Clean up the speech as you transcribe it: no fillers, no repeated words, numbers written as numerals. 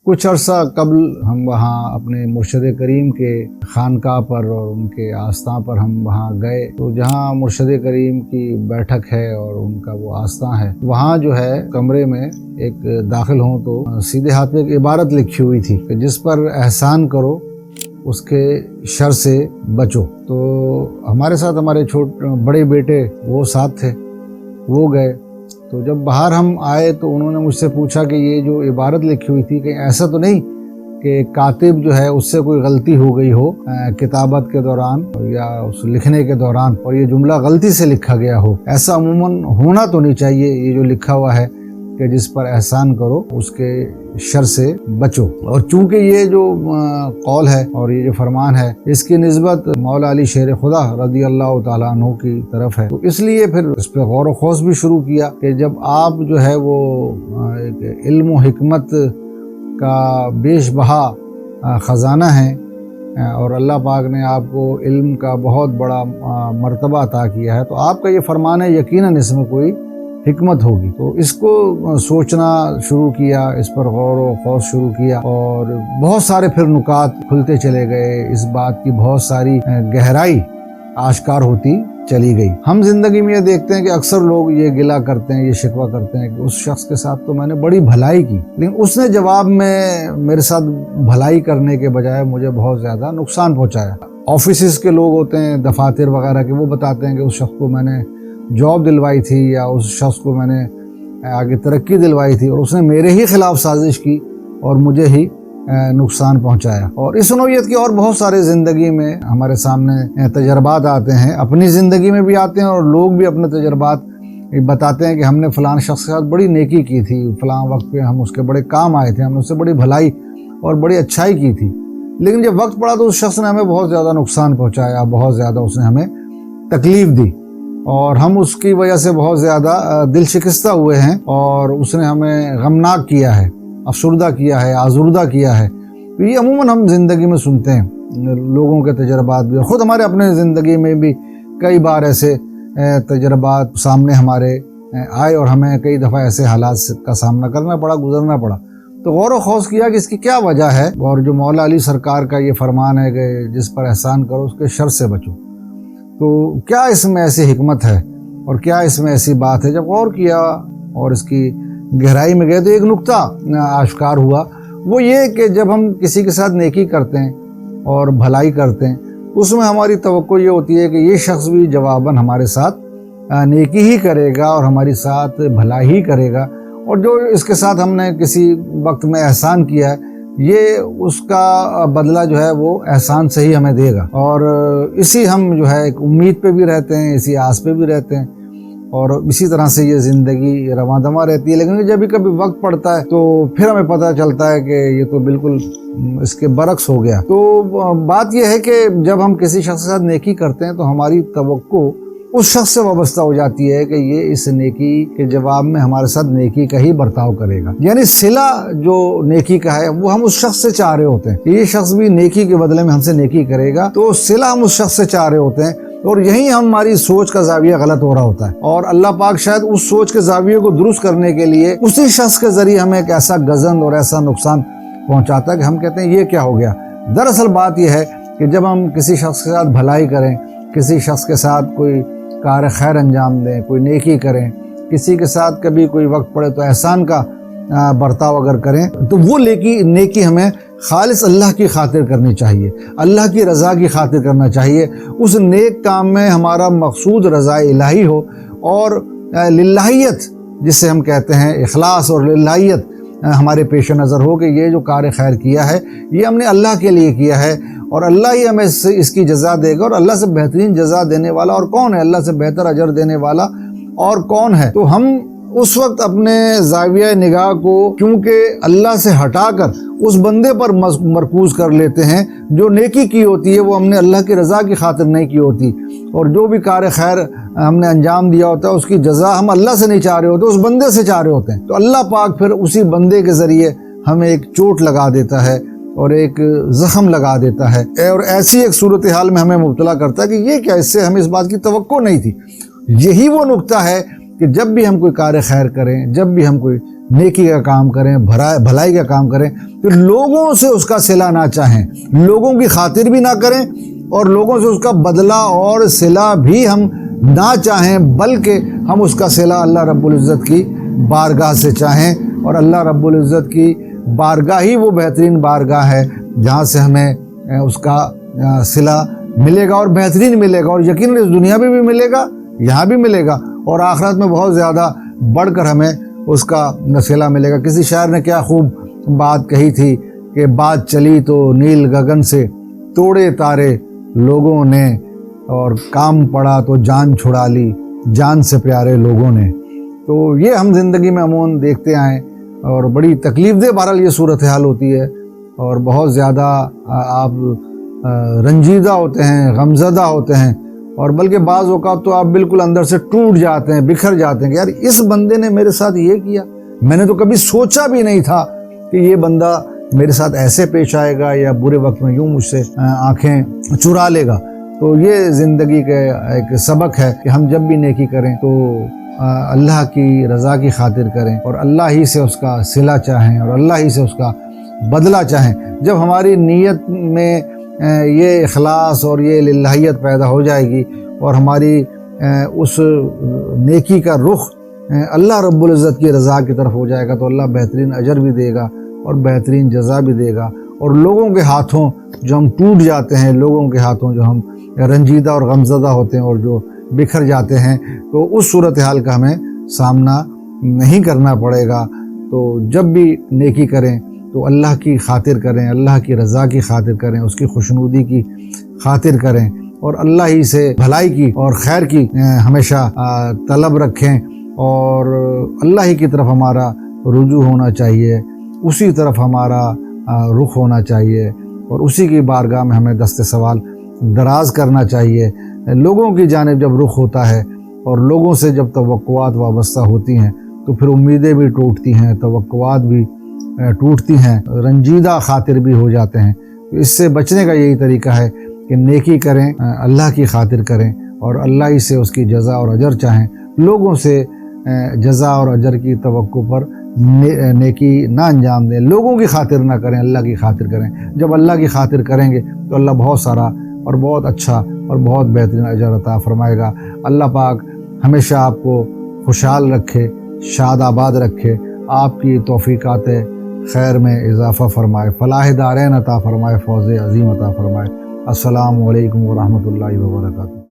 کچھ عرصہ قبل ہم وہاں اپنے مرشد کریم کے خانقاہ پر اور ان کے آستان پر ہم وہاں گئے، تو جہاں مرشد کریم کی بیٹھک ہے اور ان کا وہ آستان ہے، وہاں جو ہے کمرے میں ایک داخل ہوں تو سیدھے ہاتھ میں ایک عبارت لکھی ہوئی تھی کہ جس پر احسان کرو اس کے شر سے بچو۔ تو ہمارے ساتھ ہمارے بڑے بیٹے وہ ساتھ تھے، وہ گئے۔ تو جب باہر ہم آئے تو انہوں نے مجھ سے پوچھا کہ یہ جو عبارت لکھی ہوئی تھی کہ ایسا تو نہیں کہ کاتب جو ہے اس سے کوئی غلطی ہو گئی ہو کتابت کے دوران یا اس لکھنے کے دوران اور یہ جملہ غلطی سے لکھا گیا ہو؟ ایسا عموماً ہونا تو نہیں چاہیے، یہ جو لکھا ہوا ہے کہ جس پر احسان کرو اس کے شر سے بچو۔ اور چونکہ یہ جو قول ہے اور یہ جو فرمان ہے اس کی نسبت مولا علی شیر خدا رضی اللہ تعالیٰ عنہ کی طرف ہے، تو اس لیے پھر اس پہ غور و خوض بھی شروع کیا کہ جب آپ جو ہے وہ ایک علم و حکمت کا بیش بہا خزانہ ہیں اور اللہ پاک نے آپ کو علم کا بہت بڑا مرتبہ عطا کیا ہے، تو آپ کا یہ فرمان ہے یقیناً اس میں کوئی حکمت ہوگی۔ تو اس کو سوچنا شروع کیا، اس پر غور و خوض شروع کیا اور بہت سارے پھر نکات کھلتے چلے گئے، اس بات کی بہت ساری گہرائی آشکار ہوتی چلی گئی۔ ہم زندگی میں یہ دیکھتے ہیں کہ اکثر لوگ یہ گلہ کرتے ہیں، یہ شکوہ کرتے ہیں کہ اس شخص کے ساتھ تو میں نے بڑی بھلائی کی، لیکن اس نے جواب میں میرے ساتھ بھلائی کرنے کے بجائے مجھے بہت زیادہ نقصان پہنچایا۔ آفیسز کے لوگ ہوتے ہیں، دفاتر وغیرہ کے، وہ بتاتے ہیں کہ اس شخص کو میں نے جاب دلوائی تھی یا اس شخص کو میں نے آگے ترقی دلوائی تھی اور اس نے میرے ہی خلاف سازش کی اور مجھے ہی نقصان پہنچایا۔ اور اس نوعیت کی اور بہت سارے زندگی میں ہمارے سامنے تجربات آتے ہیں، اپنی زندگی میں بھی آتے ہیں اور لوگ بھی اپنے تجربات بتاتے ہیں کہ ہم نے فلاں شخص کے ساتھ بڑی نیکی کی تھی، فلاں وقت پہ ہم اس کے بڑے کام آئے تھے، ہم نے اس سے بڑی بھلائی اور بڑی اچھائی کی تھی، لیکن جب وقت پڑا تو اس شخص نے ہمیں بہت زیادہ نقصان پہنچایا، بہت زیادہ اس نے ہمیں تکلیف دی اور ہم اس کی وجہ سے بہت زیادہ دل شکستہ ہوئے ہیں اور اس نے ہمیں غمناک کیا ہے، افسردہ کیا ہے، آزردہ کیا ہے۔ تو یہ عموماً ہم زندگی میں سنتے ہیں، لوگوں کے تجربات بھی، اور خود ہمارے اپنے زندگی میں بھی کئی بار ایسے تجربات سامنے ہمارے آئے اور ہمیں کئی دفعہ ایسے حالات کا سامنا کرنا پڑا، گزرنا پڑا۔ تو غور و خوض کیا کہ اس کی کیا وجہ ہے، اور جو مولا علی سرکار کا یہ فرمان ہے کہ جس پر احسان کرو اس کے شر سے بچو، تو کیا اس میں ایسی حکمت ہے اور کیا اس میں ایسی بات ہے؟ جب غور کیا اور اس کی گہرائی میں گئے تو ایک نقطہ آشکار ہوا، وہ یہ کہ جب ہم کسی کے ساتھ نیکی کرتے ہیں اور بھلائی کرتے ہیں اس میں ہماری توقع یہ ہوتی ہے کہ یہ شخص بھی جواباً ہمارے ساتھ نیکی ہی کرے گا اور ہمارے ساتھ بھلائی ہی کرے گا، اور جو اس کے ساتھ ہم نے کسی وقت میں احسان کیا ہے یہ اس کا بدلہ جو ہے وہ احسان سے ہی ہمیں دے گا، اور اسی ہم جو ہے ایک امید پہ بھی رہتے ہیں، اسی آس پہ بھی رہتے ہیں اور اسی طرح سے یہ زندگی رواں دواں رہتی ہے۔ لیکن جب بھی کبھی وقت پڑتا ہے تو پھر ہمیں پتہ چلتا ہے کہ یہ تو بالکل اس کے برعکس ہو گیا۔ تو بات یہ ہے کہ جب ہم کسی شخص کے ساتھ نیکی کرتے ہیں تو ہماری توقع اس شخص سے وابستہ ہو جاتی ہے کہ یہ اس نیکی کے جواب میں ہمارے ساتھ نیکی کا ہی برتاؤ کرے گا، یعنی صلہ جو نیکی کا ہے وہ ہم اس شخص سے چاہ رہے ہوتے ہیں کہ یہ شخص بھی نیکی کے بدلے میں ہم سے نیکی کرے گا، تو صلہ ہم اس شخص سے چاہ رہے ہوتے ہیں، اور یہی ہماری سوچ کا زاویہ غلط ہو رہا ہوتا ہے، اور اللہ پاک شاید اس سوچ کے زاویے کو درست کرنے کے لیے اسی شخص کے ذریعے ہمیں ایک ایسا غضب اور ایسا نقصان پہنچاتا ہے کہ ہم کہتے ہیں یہ کیا ہو گیا۔ دراصل بات یہ ہے کہ جب ہم کسی شخص کے ساتھ بھلائی کریں، کسی شخص کے ساتھ کوئی کار خیر انجام دیں، کوئی نیکی کریں، کسی کے ساتھ کبھی کوئی وقت پڑے تو احسان کا برتاؤ اگر کریں، تو وہ نیکی ہمیں خالص اللہ کی خاطر کرنی چاہیے، اللہ کی رضا کی خاطر کرنا چاہیے۔ اس نیک کام میں ہمارا مقصود رضا الہی ہو، اور للہیت جسے ہم کہتے ہیں، اخلاص اور للہیت ہمارے پیش نظر ہو کہ یہ جو کار خیر کیا ہے یہ ہم نے اللہ کے لیے کیا ہے اور اللہ ہی ہمیں اس کی جزا دے گا، اور اللہ سے بہترین جزا دینے والا اور کون ہے؟ اللہ سے بہتر اجر دینے والا اور کون ہے؟ تو ہم اس وقت اپنے زاویہ نگاہ کو کیونکہ اللہ سے ہٹا کر اس بندے پر مرکوز کر لیتے ہیں جو نیکی کی ہوتی ہے، وہ ہم نے اللہ کی رضا کی خاطر نہیں کی ہوتی، اور جو بھی کار خیر ہم نے انجام دیا ہوتا ہے اس کی جزا ہم اللہ سے نہیں چاہ رہے ہوتے، اس بندے سے چاہ رہے ہوتے ہیں، تو اللہ پاک پھر اسی بندے کے ذریعے ہمیں ایک چوٹ لگا دیتا ہے اور ایک زخم لگا دیتا ہے، اور ایسی ایک صورتحال میں ہمیں مبتلا کرتا ہے کہ یہ کیا، اس سے ہمیں اس بات کی توقع نہیں تھی۔ یہی وہ نقطہ ہے کہ جب بھی ہم کوئی کار خیر کریں، جب بھی ہم کوئی نیکی کا کام کریں، بھلائی کا کام کریں، پھر لوگوں سے اس کا صلہ نہ چاہیں، لوگوں کی خاطر بھی نہ کریں اور لوگوں سے اس کا بدلہ اور صلہ بھی ہم نہ چاہیں، بلکہ ہم اس کا صلہ اللہ رب العزت کی بارگاہ سے چاہیں۔ اور اللہ رب العزت کی بارگاہ ہی وہ بہترین بارگاہ ہے جہاں سے ہمیں اس کا صلہ ملے گا اور بہترین ملے گا، اور یقیناً اس دنیا میں بھی ملے گا، یہاں بھی ملے گا، اور آخرت میں بہت زیادہ بڑھ کر ہمیں اس کا صلہ ملے گا۔ کسی شاعر نے کیا خوب بات کہی تھی کہ بات چلی تو نیل گگن سے، توڑے تارے لوگوں نے، اور کام پڑا تو جان چھڑا لی جان سے پیارے لوگوں نے۔ تو یہ ہم زندگی میں عموماً دیکھتے آئیں، اور بڑی تکلیف دہ بہرحال یہ صورتحال ہوتی ہے، اور بہت زیادہ آپ رنجیدہ ہوتے ہیں، غمزدہ ہوتے ہیں، اور بلکہ بعض اوقات تو آپ بالکل اندر سے ٹوٹ جاتے ہیں، بکھر جاتے ہیں کہ یار اس بندے نے میرے ساتھ یہ کیا، میں نے تو کبھی سوچا بھی نہیں تھا کہ یہ بندہ میرے ساتھ ایسے پیش آئے گا یا برے وقت میں یوں مجھ سے آنکھیں چرا لے گا۔ تو یہ زندگی کا ایک سبق ہے کہ ہم جب بھی نیکی کریں تو اللہ کی رضا کی خاطر کریں، اور اللہ ہی سے اس کا صلہ چاہیں، اور اللہ ہی سے اس کا بدلہ چاہیں۔ جب ہماری نیت میں یہ اخلاص اور یہ للہیت پیدا ہو جائے گی، اور ہماری اس نیکی کا رخ اللہ رب العزت کی رضا کی طرف ہو جائے گا، تو اللہ بہترین اجر بھی دے گا اور بہترین جزا بھی دے گا۔ اور لوگوں کے ہاتھوں جو ہم ٹوٹ جاتے ہیں، لوگوں کے ہاتھوں جو ہم رنجیدہ اور غمزدہ ہوتے ہیں اور جو بکھر جاتے ہیں، تو اس صورتحال کا ہمیں سامنا نہیں کرنا پڑے گا۔ تو جب بھی نیکی کریں تو اللہ کی خاطر کریں، اللہ کی رضا کی خاطر کریں، اس کی خوشنودی کی خاطر کریں، اور اللہ ہی سے بھلائی کی اور خیر کی ہمیشہ طلب رکھیں، اور اللہ ہی کی طرف ہمارا رجوع ہونا چاہیے، اسی طرف ہمارا رخ ہونا چاہیے، اور اسی کی بارگاہ میں ہمیں دست سوال دراز کرنا چاہیے۔ لوگوں کی جانب جب رخ ہوتا ہے اور لوگوں سے جب توقعات وابستہ ہوتی ہیں تو پھر امیدیں بھی ٹوٹتی ہیں، توقعات بھی ٹوٹتی ہیں، رنجیدہ خاطر بھی ہو جاتے ہیں۔ تو اس سے بچنے کا یہی طریقہ ہے کہ نیکی کریں، اللہ کی خاطر کریں، اور اللہ ہی سے اس کی جزا اور اجر چاہیں۔ لوگوں سے جزا اور اجر کی توقع پر نیکی نہ انجام دیں، لوگوں کی خاطر نہ کریں، اللہ کی خاطر کریں۔ جب اللہ کی خاطر کریں گے تو اللہ بہت سارا اور بہت اچھا اور بہت بہترین اجر عطا فرمائے گا۔ اللہ پاک ہمیشہ آپ کو خوشحال رکھے، شاد آباد رکھے، آپ کی توفیقات خیر میں اضافہ فرمائے، فلاح دارین عطا فرمائے، فوز عظیم عطا فرمائے۔ السلام علیکم ورحمۃ اللہ وبرکاتہ۔